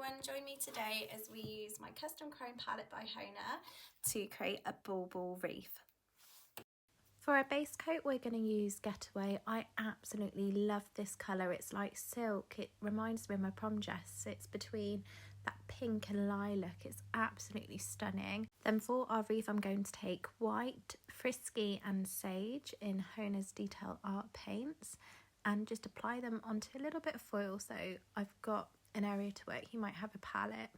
everyone, join me today as we use my custom chrome palette by HONA to create a Bauble wreath. For our base coat we're going to use Getaway. I absolutely love this colour. It's like silk. It reminds me of my prom dress. It's between that pink and lilac. It's absolutely stunning. Then for our wreath I'm going to take white, Frisky and Sage in HONA's Detail Art paints and just apply them onto a little bit of foil so I've got an area to work. You might have a palette,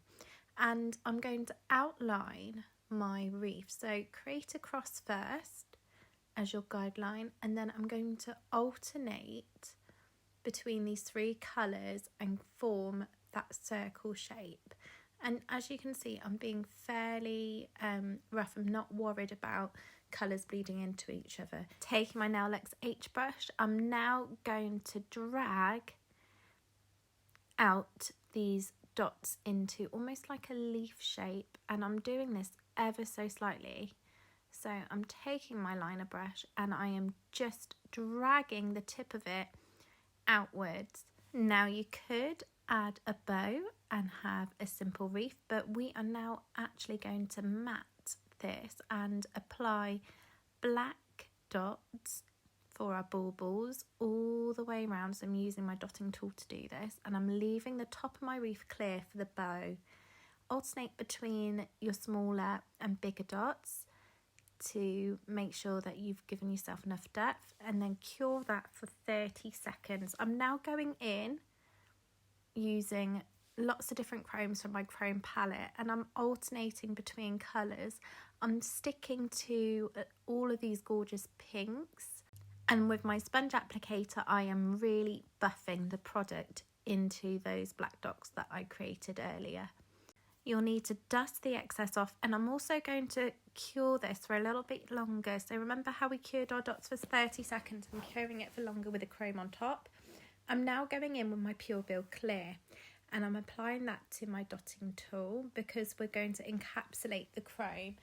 and I'm going to outline my wreath. So create a cross first as your guideline, and then I'm going to alternate between these three colours and form that circle shape. And as you can see, I'm being fairly rough. I'm not worried about colours bleeding into each other. Taking my Nail-X H brush, I'm now going to drag out these dots into almost like a leaf shape, and I'm doing this ever so slightly. So I'm taking my liner brush and I am just dragging the tip of it outwards. Now you could add a bow and have a simple wreath, but we are now actually going to mat this and apply black dots for our baubles all the way around. So I'm using my dotting tool to do this, and I'm leaving the top of my wreath clear for the bow. Alternate between your smaller and bigger dots to make sure that you've given yourself enough depth, and then cure that for 30 seconds. I'm now going in using lots of different chromes from my chrome palette, and I'm alternating between colours. I'm sticking to all of these gorgeous pinks, and with my sponge applicator I am really buffing the product into those black dots that I created earlier. You'll need to dust the excess off, and I'm also going to cure this for a little bit longer. So remember how we cured our dots for 30 seconds? I'm curing it for longer with a chrome on top. I'm now going in with my Pure Bill Clear, and I'm applying that to my dotting tool because we're going to encapsulate the chrome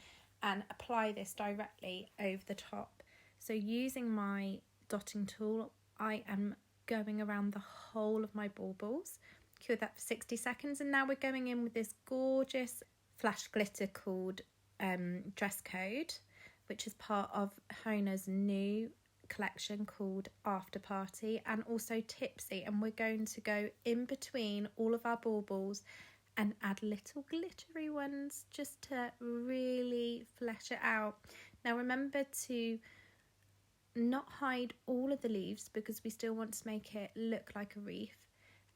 and apply this directly over the top. So using my dotting tool, I am going around the whole of my baubles. Cure that for 60 seconds, and now we're going in with this gorgeous flash glitter called Dresscode, which is part of HONA's new collection called After Party, and also Tipsy, and we're going to go in between all of our baubles and add little glittery ones just to really flesh it out. Now remember to not hide all of the leaves because we still want to make it look like a wreath.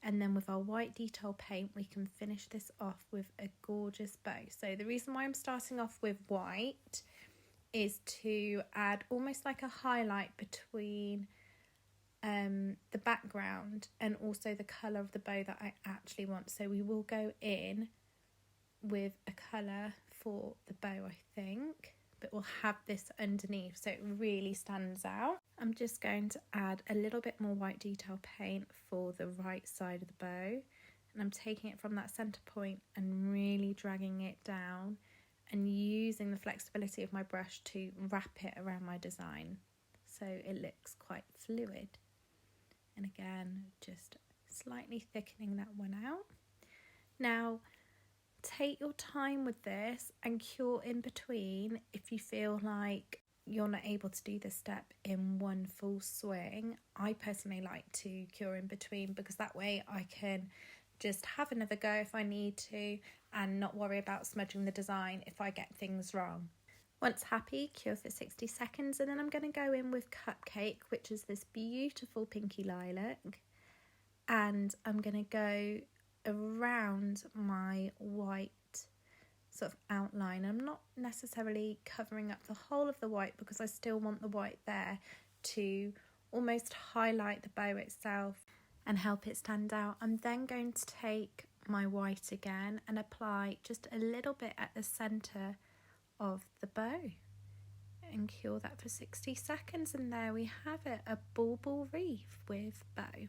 And then with our white detail paint we can finish this off with a gorgeous bow. So the reason why I'm starting off with white is to add almost like a highlight between the background and also the colour of the bow that I actually want. So we will go in with a colour for the bow, I think, but we'll have this underneath so it really stands out. I'm just going to add a little bit more white detail paint for the right side of the bow, and I'm taking it from that centre point and really dragging it down and using the flexibility of my brush to wrap it around my design so it looks quite fluid. And again, just slightly thickening that one out. Now take your time with this and cure in between if you feel like you're not able to do this step in one full swing. I personally like to cure in between because that way I can just have another go if I need to and not worry about smudging the design if I get things wrong. Once happy, cure for 60 seconds, and then I'm going to go in with Cupcake, which is this beautiful pinky lilac, and I'm going to go around my white sort of outline. I'm not necessarily covering up the whole of the white because I still want the white there to almost highlight the bow itself and help it stand out. I'm then going to take my white again and apply just a little bit at the centre of the bow and cure that for 60 seconds, and there we have it, a bauble wreath with bow.